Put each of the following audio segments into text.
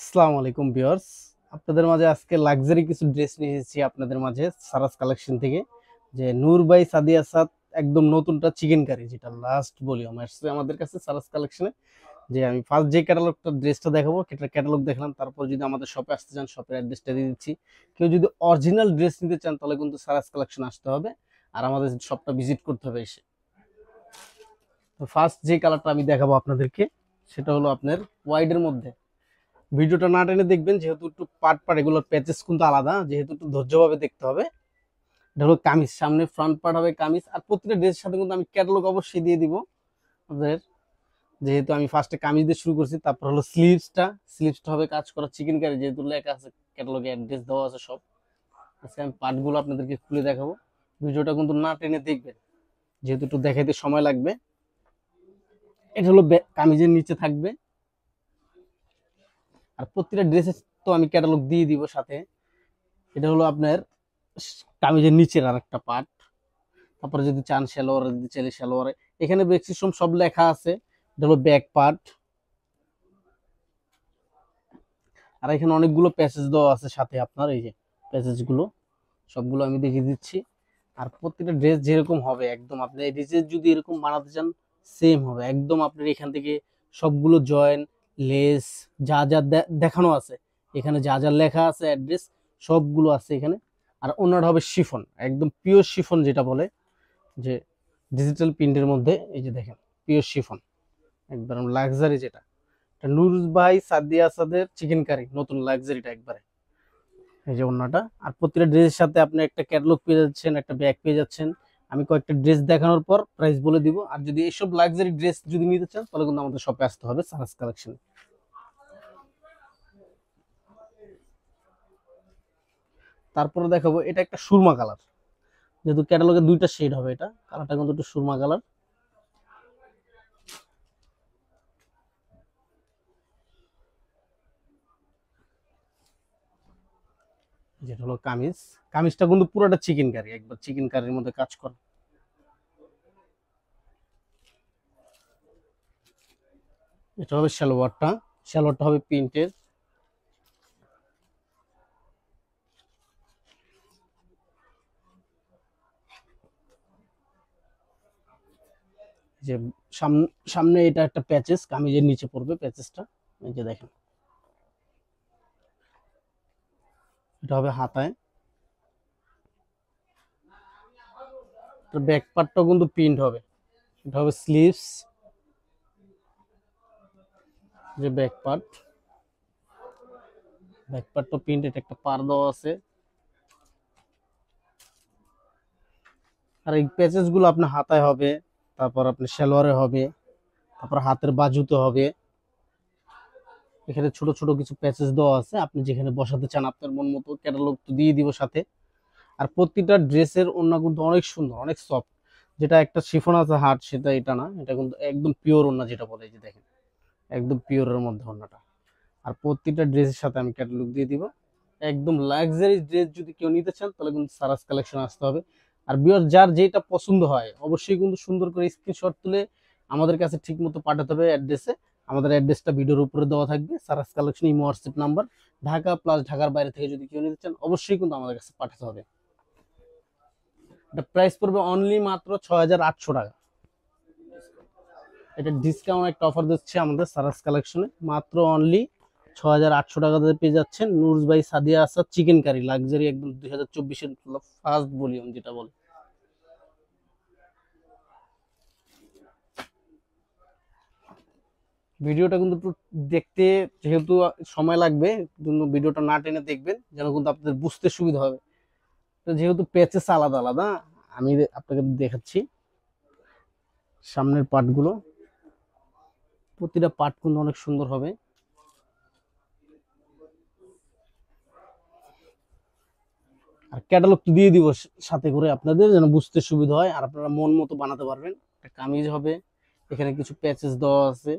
আসসালামু আলাইকুম ভিউয়ার্স, আপনাদের মাঝে আজকে লাক্সারি কিছু ড্রেস নিয়ে এসেছি আপনাদের মাঝে সারাস কালেকশন থেকে। যে নূর বাই সাদিয়া সাদ একদম নতুনটা চিকেন কারি, যেটা লাস্ট ভলিউম আসছে আমাদের কাছে সারাস কালেকশনে। যে আমি ফার্স্ট যে ক্যাটালগটা ড্রেসটা দেখাবো সেটা ক্যাটালগ দেখলাম, তারপর যদি আমাদের শপে আসতে চান শপের অ্যাড্রেসটা দিয়ে দিচ্ছি। কেউ যদি অরিজিনাল ড্রেস নিতে চান তাহলে কিন্তু সারাস কালেকশন আসতে হবে, আর আমাদের শপটা ভিজিট করতে হবে এসে। তো ফার্স্ট যে কালারটা আমি দেখাবো আপনাদেরকে সেটা হলো আপনার হোয়াইটের মধ্যে। ভিডিওটা না টেনে দেখবেন, যেহেতু একটু পার্ট পার্ট এগুলোর প্যাচেস কিন্তু আলাদা, যেহেতু একটু ধৈর্যভাবে দেখতে হবে। এটা হলো কামিজ, সামনে ফ্রন্ট পার্ট হবে কামিজ, আর প্রত্যেকটা ড্রেসের সাথে কিন্তু আমি ক্যাটালগ অবশ্যই দিয়ে দিব আপনাদের। যেহেতু আমি ফার্স্টে কামিজ দিয়ে শুরু করছি, তারপর হলো স্লিভসটা হবে কাজ করা চিকেন কারি, যেহেতু লেখা আছে ক্যাটালগে অ্যাড্রেস দেওয়া আছে সব। আজকে আমি পার্টগুলো আপনাদেরকে খুলে দেখাবো, ভিডিওটা কিন্তু না টেনে দেখবেন যেহেতু একটু দেখাইতে সময় লাগবে। এটা হলো কামিজের নিচে থাকবে, আর প্রত্যেকটা ড্রেসের তো আমি ক্যাটালগ দিয়ে দিব সাথে। এটা হলো আপনার কামিজের নিচের আর একটা পার্ট। তারপরে যদি চান সালোয়ার, যদি চাইলে সালোয়ারে, এখানে বেক্সিসম সব লেখা আছে। এটা হলো ব্যাক পার্ট, আর এখানে অনেকগুলো প্যাসেজ দেওয়া আছে সাথে আপনার। এই যে প্যাসেজগুলো সবগুলো আমি দেখিয়ে দিচ্ছি। আর প্রত্যেকটা ড্রেস যেরকম হবে একদম, আপনি এই ড্রেস যদি এরকম বানাতে চান সেম হবে একদম। আপনার এখান থেকে সবগুলো জয়েন, লেস, যা যা দেখানো আছে এখানে, যা যা লেখা আছে অ্যাড্রেস সবগুলো আছে এখানে। আর ওনার হবে শিফন, একদম পিওর শিফন যেটা বলে, যে ডিজিটাল প্রিন্টের মধ্যে। এই যে দেখেন পিওর শিফন, একবার লাক্সারি যেটা। এটা নূর ভাই সাদিয়া আসাদের চিকেন কারি নতুন লাক্সারিটা একবারে। এই যে ওন্নাটা, আর প্রতিটা ড্রেসের সাথে আপনি একটা ক্যাটালগ পেয়ে যাচ্ছেন, একটা ব্যাগ পেয়ে যাচ্ছেন। আমি কয়েকটা ড্রেস দেখানোর পর প্রাইস বলে দিব। আর যদি এইসব লাক্সারি ড্রেস যদি নিতে চান তাহলে কিন্তু আমাদের শপে আসতে হবে সারাস কালেকশন। তারপরে দেখাবো এটা একটা সুরমা কালার, যেহেতু ক্যাটালগে দুইটা শেড হবে, এটা কালারটা কিন্তু একটু সুরমা কালার। যেটা হলো কামিজ, কামিজটা কিন্তু পুরোটা চিকেন কারি, একবার চিকেন কারির মধ্যে কাজ করা। এটা হবে সালোয়ারটা, সালোয়ারটা হবে প্রিন্টের। যে সামনে এটা একটা প্যাচেস, কামিজের নিচে পড়বে প্যাচেসটা। এই যে দেখেন, এটা হবে হাতায়। ব্যাক পার্টটাও কিন্তু প্রিন্ট হবে। এটা হবে স্লিভস, যে ব্যাক পার্ট, ব্যাক পার্টটা প্রিন্ট, এটা একটা পার দেওয়া আছে। আর এই প্যাচেস গুলো আপনার হাতায় হবে, তারপর আপনার সালোয়ারে হবে, তারপর হাতের বাজুতে হবে। এখানে ছোট ছোট কিছু প্যাচেস দেওয়া আছে, আপনি যেখানে বসাতে চান আপনার মন মতো। ক্যাটালগ তো দিয়ে দিব সাথে। আর প্রতিটা ড্রেসের ওড়না কিন্তু অনেক সুন্দর, অনেক সফট। যেটা একটা শিফন আছে হার্ড, সেটা এটা না, এটা কিন্তু একদম পিওর ওড়না যেটা বলে। এই যে দেখেন একদম পিওরের মধ্যে ওড়নাটা। আর প্রতিটা ড্রেসের সাথে আমি ক্যাটালগ দিয়ে দিব। একদম লাক্সারি ড্রেস যদি কেউ নিতে চান তাহলে কিন্তু সারাস কালেকশন আসতে হবে। আর বিয়ার যার যেটা পছন্দ হয় অবশ্যই কিন্তু সুন্দর করে স্ক্রিনশট তুলে আমাদের কাছে ঠিক মতো পাঠাতে হবে অ্যাড্রেসে। আমাদের অ্যাড্রেসটা ভিডিওর উপরে দেওয়া থাকবে, Saras collection imo WhatsApp number. Dhaka plus ঢাকার বাইরে থেকে যদি কেউ নিতে চান অবশ্যই কিন্তু আমাদের কাছে পাঠাতে হবে। এটা প্রাইস পড়বে অনলি মাত্র 6800 টাকা। এটা ডিসকাউন্ট একটা অফার দিচ্ছে আমাদের সারাস কালেকশনে, মাত্র অনলি 6800 টাকাতে পেয়ে যাচ্ছেন Noor's by Sadia Asad chicken curry luxury, একদম 2024-এর ফার্স্ট ভলিউম যেটা বলে। ভিডিওটা কিন্তু একটু দেখতে যেহেতু সময় লাগবে, জন্য ভিডিওটা না টেনে দেখবেন যেন কিন্তু আপনাদের বুঝতে সুবিধা হবে। তো যেহেতু প্যাচেস আলাদা আলাদা, আমি আপনাকে দেখাচ্ছি সামনের পার্টগুলো। প্রতিটা পার্ট কিন্তু অনেক সুন্দর হবে। আর ক্যাটালগ দিয়ে দিব সাথে করে আপনাদের, যেন বুঝতে সুবিধা হয় আর আপনারা মন মতো বানাতে পারবেন। একটা কামিজ হবে, এখানে কিছু প্যাচেস দেওয়া আছে।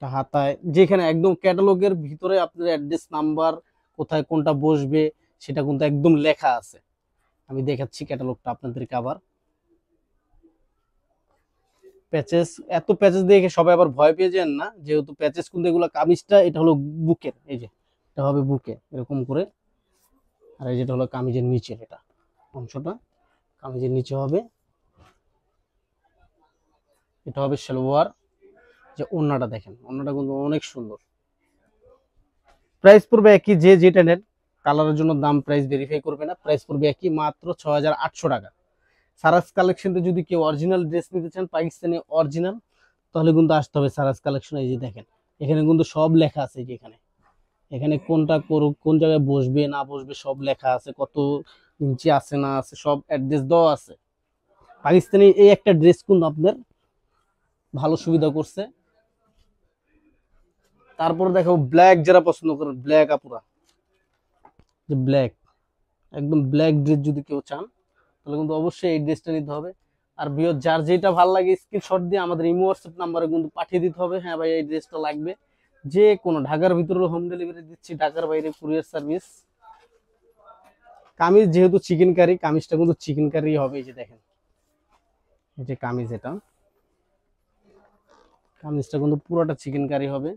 হাতায় যেখানে একদম ক্যাটালগের ভিতরে আপনার অ্যাড্রেস নাম্বার, কোথায় কোনটা বসবে সেটা কিন্তু একদম লেখা আছে। আমি দেখাচ্ছি ক্যাটালগটা আপনাদেরকে আবার। প্যাচেস, এত প্যাচেস দেখে সবাই আবার ভয় পেয়ে যান না, যেহেতু প্যাচেস কিন্তু এগুলো কামিজটা এটা হলো বুকের, এই যে এটা হবে বুকে এরকম করে। আর এই যেটা হলো কামিজের নিচের এটা অংশটা, কামিজের নিচে হবে, এটা হবে সালোয়ার। যে ওড়নাটা দেখেন, ওড়নাটা কিন্তু অনেক সুন্দর। প্রাইস পড়বে একই, যে যেটা নেন কালারের জন্য দাম প্রাইস ভেরিফাই করবে না, প্রাইস পড়বে একই, মাত্র ৬,৮০০ টাকা। সারাস কালেকশনে যদি কেউ অরিজিনাল ড্রেস নিতে চান, পাকিস্তানি অরিজিনাল, তাহলে কিন্তু আসতে হবে সারাস কালেকশন। এই যে দেখেন এখানে কিন্তু সব লেখা আছে, যে এখানে এখানে কোনটা করুক, কোন জায়গায় বসবে না বসবে সব লেখা আছে, কত ইঞ্চি আছে না আছে সব অ্যাড্রেস দেওয়া আছে। পাকিস্তানি এই একটা ড্রেস কিন্তু আপনার ভালো সুবিধা করছে। তারপর দেখো ব্ল্যাক, যারা পছন্দ করেন ব্ল্যাক আপুরা, যে ব্ল্যাক, একদম ব্ল্যাক ড্রেস যদি কেউ চান তাহলে কিন্তু অবশ্যই এই ড্রেসটা নিতে হবে। আর বিয়র যার যেটা ভালো লাগে স্ক্রিনশট দিয়ে আমাদের ইমো হোয়াটসঅ্যাপ নাম্বারে কিন্তু পাঠিয়ে দিতে হবে, হ্যাঁ ভাই এই ড্রেসটা লাগবে। যে কোনো ঢাকার ভিতরে হোম ডেলিভারি দিচ্ছি, ঢাকার বাইরে কুরিয়ার সার্ভিস। কামিজ যেহেতু চিকেন কারি, কামিজটা কিন্তু চিকেন কারি হবে। এই যে দেখেন, এই যে কামিজ, এটা কামিজটা কিন্তু পুরোটা চিকেন কারি হবে।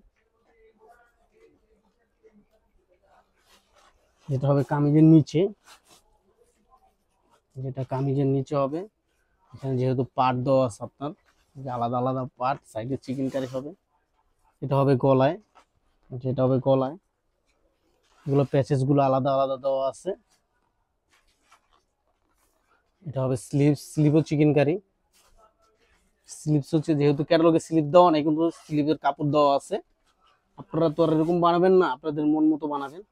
যেটা হবে কামিজের নিচে, যেটা কামিজের নিচে হবে, এখানে যেহেতু পার্ট দেওয়া আছে আপনার, যে আলাদা আলাদা পার্ট, সাইডে চিকেন কারি হবে। এটা হবে গলায়, যেটা হবে গলায়, এগুলো প্যাচেস গুলো আলাদা আলাদা দেওয়া আছে। এটা হবে স্লিভস, স্লিভও চিকেন কারি। স্লিভস হচ্ছে যেহেতু ক্যাটালগে স্লিভ দেওয়া নেই, কিন্তু স্লিভের কাপড় দেওয়া আছে। আপনারা তো আর এরকম বানাবেন না, আপনাদের মন মতো বানাবেন।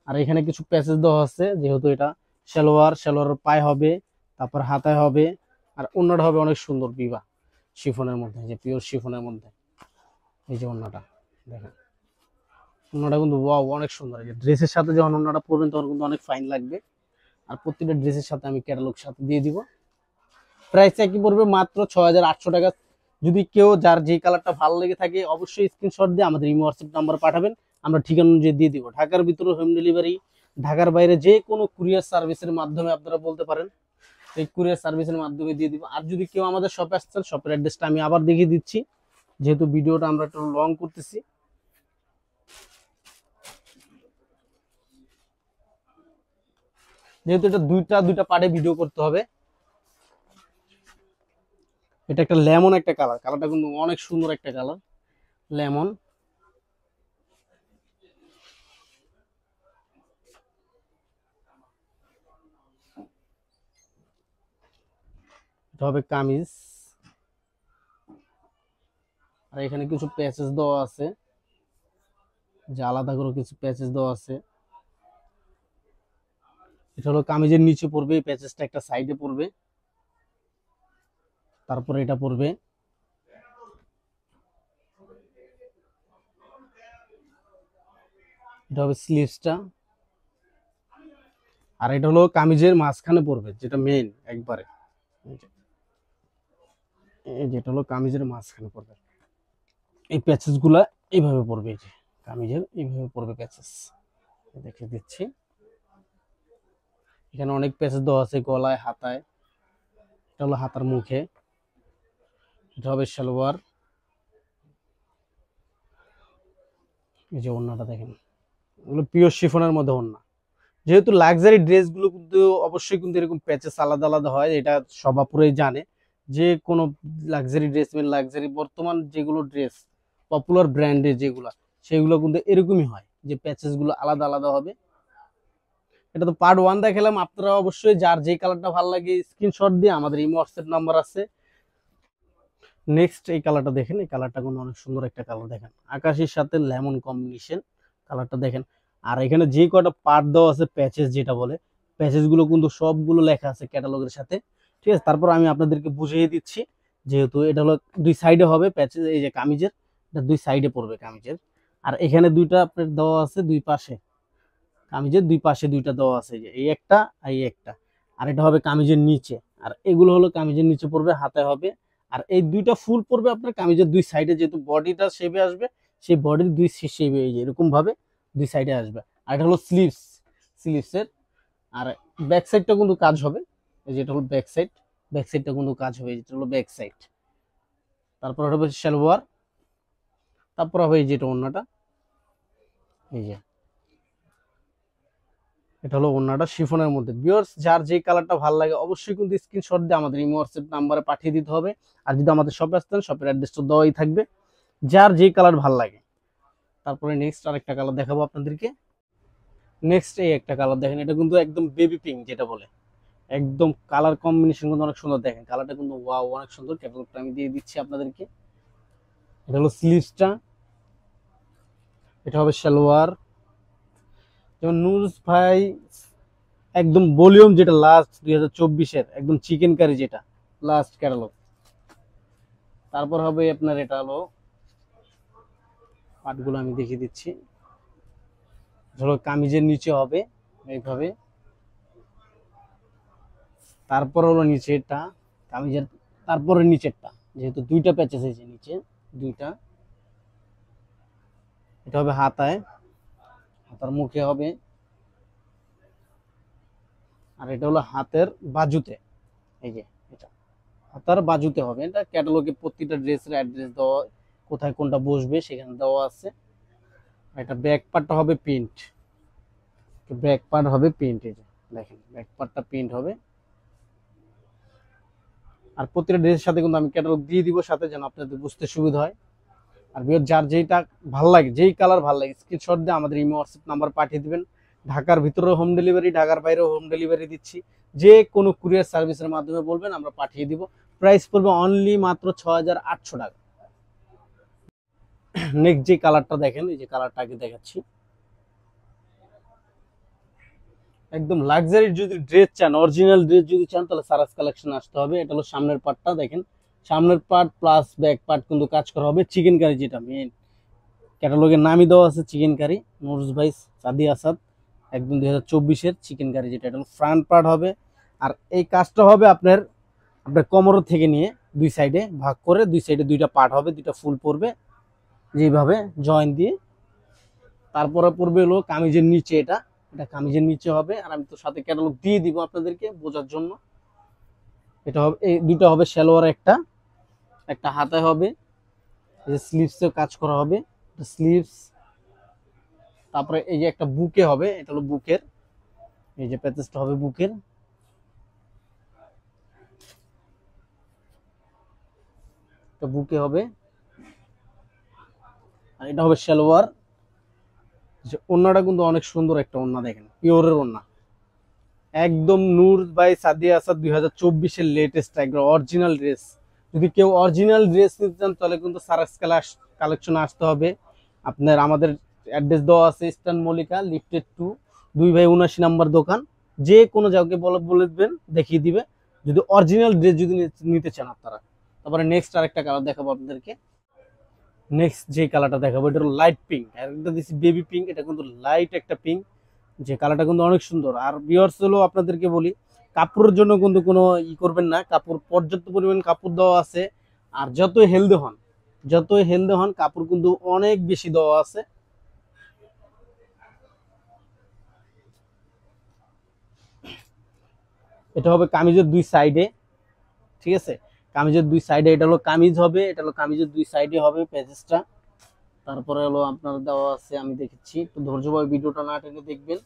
আর এখানে কিছু প্যাচেস দেওয়া আছে, যেহেতু এটা সালোয়ার, সালোয়ারের পায়ে হবে, তারপর হাতায় হবে। আর ওড়নাটা হবে অনেক সুন্দর বিবা শিফনের মধ্যে, যে পিওর শিফনের মধ্যে। এই যে ওড়নাটা দেখেন, ওড়নাটা কিন্তু ওয়াও অনেক সুন্দর। এই যে ড্রেসের সাথে যখন ওড়নাটা পরবেন তখন কিন্তু অনেক ফাইন লাগবে। আর প্রত্যেকটা ড্রেসের সাথে আমি ক্যাটালগ সাথে দিয়ে দিব। প্রাইস একই পড়বে, মাত্র ৬,৮০০ টাকা। যদি কেউ যার যে কালারটা ভালো লেগে থাকে অবশ্যই স্ক্রিনশট দিয়ে আমাদের ইমো হোয়াটসঅ্যাপ নাম্বার পাঠাবেন, আমরা ঠিকানা অনুযায়ী দিয়ে দিব। ঢাকার ভিতরে হোম ডেলিভারি, ঢাকার বাইরে যে কোনো কুরিয়ার সার্ভিসের মাধ্যমে আপনারা বলতে পারেন, এই কুরিয়ার সার্ভিসের মাধ্যমে দিয়ে দিব। আর যদি কেউ আমাদের শপে আসছেন, শপের অ্যাড্রেসটা আমি আবার দেখিয়ে দিচ্ছি, যেহেতু ভিডিওটা আমরা একটু লং করতেছি। যেহেতু এটা দুইটা দুইটা পার্টে ভিডিও করতে হবে। এটা একটা লেমন একটা কালার, কালারটা কিন্তু অনেক সুন্দর একটা কালার, লেমন। এটা হবে কামিজ। আর এখানে কিছু প্যাচেস দেওয়া আছে, যে আলাদা করে কিছু প্যাচেস দেওয়া আছে। এটা হলো কামিজের নিচে পড়বে, এই প্যাচেসটা একটা সাইডে পড়বে, তারপরে এটা পড়বে। এটা হবে স্লিভসটা। আর এটা হলো কামিজের মাঝখানে পড়বে, যেটা মেইন একবারে, এই যেটা হলো কামিজের মাঝখানে পড়বে। এই প্যাচেস গুলা এইভাবে পড়বে, এই যে কামিজের এইভাবে পড়বে প্যাচেস, দেখে দিচ্ছি। এখানে অনেক প্যাচেস দেওয়া আছে, গলায়, হাতায়। এটা হলো হাতার মুখে। এটা হবে সালোয়ার। এই যে ওড়নাটা দেখেন, এগুলো পিওর শিফনের মধ্যে ওড়না। যেহেতু লাক্সারি ড্রেসগুলো কিন্তু অবশ্যই কিন্তু এরকম প্যাচেস আলাদা আলাদা হয়, এটা সবাই জানে। যে কোনো লাক্সারি ড্রেস, লাক্সারি বর্তমান যেগুলো ড্রেস পপুলার ব্র্যান্ডের যেগুলো, সেগুলো কিন্তু এরকমই হয়, যে প্যাচেস গুলো আলাদা আলাদা হবে। এটা তো পার্ট ওয়ান দেখালাম, আপনারা অবশ্যই যার যে কালারটা ভালো লাগে স্ক্রিনশট দিয়ে আমাদের এই হোয়াটসঅ্যাপ নাম্বার আছে। নেক্সট এই কালারটা দেখেন, এই কালারটা কিন্তু অনেক সুন্দর একটা কালার, দেখেন আকাশের সাথে লেমন কম্বিনেশন, কালারটা দেখেন। আর এখানে যে কটা পার্ট দেওয়া আছে প্যাচেস যেটা বলে, প্যাচেস গুলো কিন্তু সবগুলো লেখা আছে ক্যাটালগের সাথে, ঠিক আছে। তারপর আমি আপনাদেরকে বুঝিয়ে দিচ্ছি, যেহেতু এটা হলো দুই সাইডে হবে প্যাচেস, এই যে কামিজের এটা দুই সাইডে পড়বে কামিজের। আর এখানে দুইটা আপনার দেওয়া আছে দুই পাশে, কামিজের দুই পাশে দুইটা দেওয়া আছে, যে এই একটা আর এই একটা। আর এটা হবে কামিজের নিচে, আর এগুলো হলো কামিজের নিচে পড়বে, হাতে হবে। আর এই দুইটা ফুল পড়বে আপনার কামিজের দুই সাইডে, যেহেতু বডিটা শেপে আসবে, সেই বডির দুই শেপে এই যে এরকম ভাবে দুই সাইডে আসবে। আর এটা হলো স্লিভস, স্লিভসের। আর ব্যাক সাইডটা কিন্তু কাজ হবে, এই যেটা হলো ব্যাক সাইড, ব্যাক সাইডটা কিন্তু কাজ হবে, যেটা হলো ব্যাক সাইড। তারপর হবে সালোয়ার, তারপর হবে এই যেটা ওড়নাটা, এই যে এটা হলো ওড়নাটা শিফনের মধ্যে। ভিউয়ার্স যার যে কালারটা ভালো লাগে অবশ্যই কিন্তু স্ক্রিনশট দিয়ে আমাদের ইমো হোয়াটসঅ্যাপ নাম্বারে পাঠিয়ে দিতে হবে। আর যদি আমাদের শপে আসতেন, শপের অ্যাড্রেসটা দেওয়াই থাকবে, যার যে কালার ভালো লাগে। তারপরে নেক্সট আরেকটা কালার দেখাবো আপনাদেরকে। নেক্সট এই একটা কালার দেখেন, এটা কিন্তু একদম বেবি পিঙ্ক যেটা বলে, একদম কালার কম্বিনেশন কিন্তু অনেক সুন্দর। দেখেন কালারটা কিন্তু ওয়াও, অনেক সুন্দর। ক্যাটালগটা আমি দিয়ে দিচ্ছি আপনাদেরকে। এটা হলো স্লিভসটা, এটা হবে সালোয়ার। যেমন নুরুস ভাই একদম ভলিউম যেটা লাস্ট 2024-এর একদম চিকেন কারি যেটা লাস্ট ক্যাটালগ। তারপর হবে আপনার এটা হলো পাটগুলো আমি দেখিয়ে দিচ্ছি। ধরো কামিজের নিচে হবে এইভাবে, তারপর হলো নিচেরটা কামিজের, তারপরে নিচেরটা, যেহেতু দুইটা প্যাচেস আছে নিচে দুইটা। এটা হবে হাতায়, হাতার মুখে হবে, আর এটা হলো হাতের বাজুতে। এই যে এটা হাতার বাজুতে হবে। এটা ক্যাটালগে প্রতিটা ড্রেসের অ্যাড্রেস দেওয়া, কোথায় কোনটা বসবে সেখানে দেওয়া আছে। এটা ব্যাক পার্টটা হবে প্রিন্ট, ব্যাক পার্ট হবে প্রিন্ট। এই যে দেখেন ব্যাক পার্টটা প্রিন্ট হবে। আর প্রতিটা ড্রেসের সাথে কিন্তু আমি ক্যাটালগ দিয়ে দিব সাথে, যেন আপনাদের বুঝতে সুবিধা হয়। আর যার যেইটা ভাল লাগে, যেই কালার ভাল লাগে স্ক্রিনশট দিয়ে আমাদের ইমো হোয়াটসঅ্যাপ নাম্বার পাঠিয়ে দিবেন। ঢাকার ভিতরে হোম ডেলিভারি, ঢাকার বাইরেও হোম ডেলিভারি দিচ্ছি। যে কোনো কুরিয়ার সার্ভিসের মাধ্যমে বলবেন, আমরা পাঠিয়ে দিব। প্রাইস পড়বে অনলি মাত্র 6800 টাকা। নেক্সট যে কালারটা দেখেন, এই যে কালারটা আগে দেখাচ্ছি। একদম লাক্সারি যদি ড্রেস চান, অরিজিনাল ড্রেস যদি চান, তাহলে সারাস কালেকশন আসতে হবে। এটা হলো সামনের পার্টটা দেখেন, সামনের পার্ট প্লাস ব্যাক পার্ট কিন্তু কাজ করা হবে চিকেন কারি, যেটা মেন ক্যাটালগের নামই দেওয়া আছে চিকেন কারি, নুরুস ভাই সাদি আসাদ একদম 2024-এর চিকেন কারি যেটা। এটা হলো ফ্রন্ট পার্ট হবে। আর এই কাজটা হবে আপনার আপনার কোমর থেকে নিয়ে দুই সাইডে ভাগ করে, দুই সাইডে দুইটা পার্ট হবে, দুইটা ফুল পড়বে যেভাবে জয়েন দিয়ে। তারপরে পড়বে হলো কামিজের নিচে, এটা এটা কামিজের নিচে হবে। আর আমি তো সাথে ক্যাটালগ দিয়ে দিব আপনাদেরকে বোঝার জন্য। এটা হবে, এই দুইটা হবে সালোয়ার, একটা একটা হাতায় হবে, এই যে স্লিভসে কাজ করা হবে স্লিভস। তারপরে এই যে একটা বুকে হবে, এটা হলো বুকের, এই যে প্যাচেসটা হবে বুকের। এটা বুকে হবে। আর এটা হবে সালোয়ার। যে ওন্নাটা কিন্তু অনেক সুন্দর একটা ওন্না, দেখেন পিওরের ওন্না, একদম নূর বাই সাদিয়া আসাদ 2024-এর লেটেস্ট একদম অরিজিনাল ড্রেস। যদি কেউ অরিজিনাল ড্রেস নিতে চান তাহলে কিন্তু সারাস কালেকশনে আসতে হবে আপনার। আমাদের অ্যাড্রেস দেওয়া আছে ইস্টার্ন মল্লিকা লিফটেড 2, 2/79 নাম্বার দোকান। যে কোনো জায়গায় বলবেন দেখিয়ে দিবে, যদি অরিজিনাল ড্রেস যদি নিতে চান আপনারা। তারপরে নেক্সট আরেকটা কালার দেখাবো আপনাদেরকে। নেক্সট যে কালারটা দেখাবো এটা হলো লাইট পিঙ্ক, আর একটা দিচ্ছি বেবি পিঙ্ক। এটা কিন্তু লাইট একটা পিঙ্ক, যে কালারটা কিন্তু অনেক সুন্দর। আর ভিউয়ার্স হলো আপনাদেরকে বলি, কাপড়ের জন্য কিন্তু কোনো করবেন না, কাপড় পর্যাপ্ত পরিমাণ কাপড় দেওয়া আছে। আর যতই হেলদি হন কাপড় কিন্তু অনেক বেশি দেওয়া আছে। এটা হবে কামিজের দুই সাইডে, ঠিক আছে, কামিজের দুই সাইডে এটা হলো কামিজ হবে, এটা হলো কামিজের দুই সাইডে হবে প্যাচেসটা। তারপরে হলো আপনার দেওয়া আছে, আমি দেখেছি, একটু ধৈর্যভাবে ভিডিওটা না টেনে দেখবেন।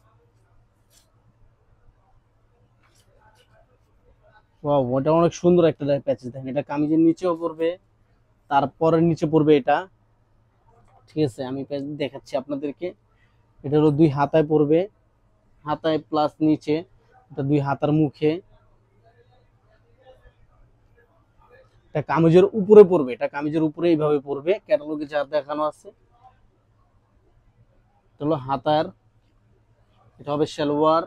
ওয়াও, ওটা অনেক সুন্দর একটা প্যাচেস। দেখেন এটা কামিজের নিচেও পড়বে, তারপরে নিচে পড়বে এটা, ঠিক আছে। আমি দেখাচ্ছি আপনাদেরকে। এটা হলো দুই হাতায় পড়বে, হাতায় প্লাস নিচে, এটা দুই হাতার মুখে। এটা কামিজের উপরে পড়বে, এটা কামিজের উপরে এইভাবে পড়বে, ক্যাটালগে যা দেখানো আছে। এটা হলো হাতার, এটা হবে সালোয়ার,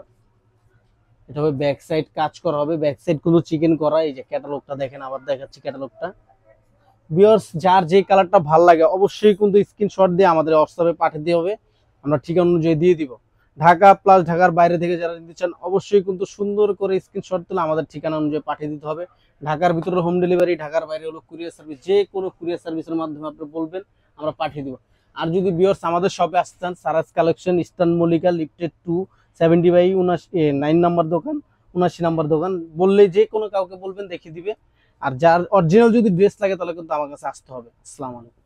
এটা হবে ব্যাক সাইড কাজ করা হবে, ব্যাক সাইড গুলো চিকেন করা। এই যে ক্যাটালগটা দেখেন, আবার দেখাচ্ছি ক্যাটালগটা। ভিউয়ার্স যার যে কালারটা ভালো লাগে অবশ্যই কিন্তু স্ক্রিনশট দিয়ে আমাদের হোয়াটসঅ্যাপে পাঠিয়ে দিতে হবে, আমরা ঠিকানা অনুযায়ী দিয়ে দিব। ঢাকা প্লাস ঢাকার বাইরে থেকে যারা নিতে চান অবশ্যই কিন্তু সুন্দর করে স্ক্রিনশট তুলে আমাদের ঠিকানা অনুযায়ী পাঠিয়ে দিতে হবে। ঢাকার ভিতরে হোম ডেলিভারি, ঢাকার বাইরে হলো কুরিয়ার সার্ভিস। যে কোনো কুরিয়ার সার্ভিসের মাধ্যমে আপনি বলবেন, আমরা পাঠিয়ে দিব। আর যদি ভিউয়ার্স আমাদের শপে আসতে চান, Saras collection eastern Mallika lifted 2, 70/79 number দোকান, 79 নাম্বার দোকান বললেই যে কোনো কাউকে বলবেন দেখিয়ে দিবে। আর যার অরিজিনাল যদি ড্রেস লাগে তাহলে কিন্তু আমার কাছে আসতে হবে। আসসালামু আলাইকুম।